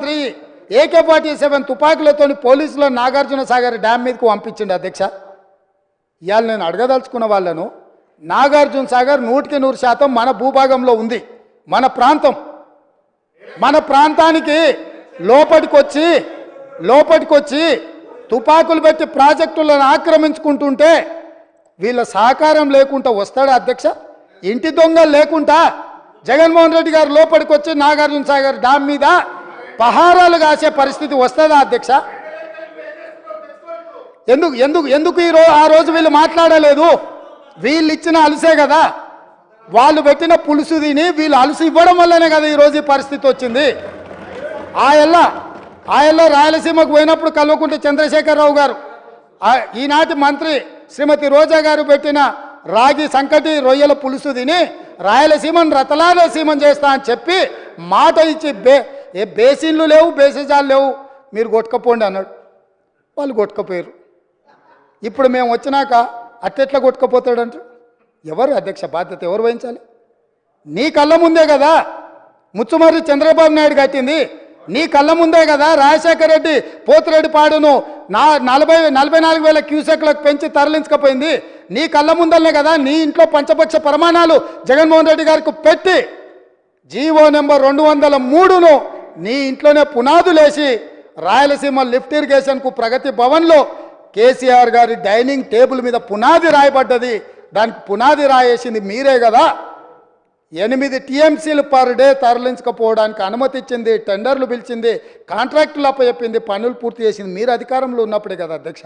మంత్రి AK-47 తుపాకులతో పోలీసులు Nagarjuna Sagar dam మీదకు పంపించిండు అధ్యక్ష. ఇవాళ నేను అడగదలుచుకున్న వాళ్ళను, నాగార్జున సాగర్ 100% మన భూభాగంలో ఉంది. మన ప్రాంతం, మన ప్రాంతానికి లోపటికొచ్చి తుపాకులు పెట్టి ప్రాజెక్టులను ఆక్రమించుకుంటుంటే వీళ్ళ సహకారం లేకుండా వస్తాడా అధ్యక్ష? ఇంటి దొంగలు లేకుండా జగన్మోహన్ రెడ్డి గారు లోపలికి వచ్చి నాగార్జున సాగర్ డ్యామ్ మీద పహారాలు కాసే పరిస్థితి వస్తుందా అధ్యక్ష? ఎందుకు ఆ రోజు వీళ్ళు మాట్లాడలేదు? వీళ్ళు ఇచ్చిన అలుసే కదా, వాళ్ళు పెట్టిన పులుసు తిని వీళ్ళు అలుసు ఇవ్వడం వల్లనే కదా ఈరోజు ఈ పరిస్థితి వచ్చింది. ఆయల్లో రాయలసీమకు పోయినప్పుడు కల్వకుంట్ల చంద్రశేఖరరావు గారు, ఈనాటి మంత్రి శ్రీమతి రోజా గారు పెట్టిన రాగి సంకటి రొయ్యల పులుసు తిని రాయలసీమను రతలాలసీమం చేస్తా అని చెప్పి మాట ఇచ్చి బేసిన్లు లేవు, బేసిజాలు లేవు, మీరు కొట్టుకపోండి అన్నాడు. వాళ్ళు కొట్టుకపోయారు. ఇప్పుడు మేము వచ్చినాక అట్టెట్లా కొట్టుకపోతాడంట? ఎవరు అధ్యక్ష బాధ్యత ఎవరు వహించాలి? నీ కళ్ళ ముందే కదా ముచ్చుమర్రి చంద్రబాబు నాయుడు కట్టింది, నీ కళ్ళ ముందే కదా రాజశేఖర రెడ్డి పోతిరెడ్డి పాడును 44,000 క్యూసెక్లకు పెంచి తరలించకపోయింది, నీ కళ్ళ ముందలనే కదా నీ ఇంట్లో పంచపక్ష ప్రమాణాలు జగన్మోహన్ రెడ్డి గారికి పెట్టి జీవో నెంబర్ 203ను నీ ఇంట్లోనే పునాదులేసి రాయలసీమ లిఫ్ట్ ఇరిగేషన్కు ప్రగతి భవన్లో కేసీఆర్ గారి డైనింగ్ టేబుల్ మీద పునాది రాయబడ్డది. దానికి పునాది రాయేసింది మీరే కదా. 8 TMCలు పర్ డే తరలించకపోవడానికి అనుమతి ఇచ్చింది, టెండర్లు పిలిచింది, కాంట్రాక్టులు అప్పచెప్పింది, పనులు పూర్తి చేసింది మీరు అధికారంలో ఉన్నప్పుడే కదా అధ్యక్ష.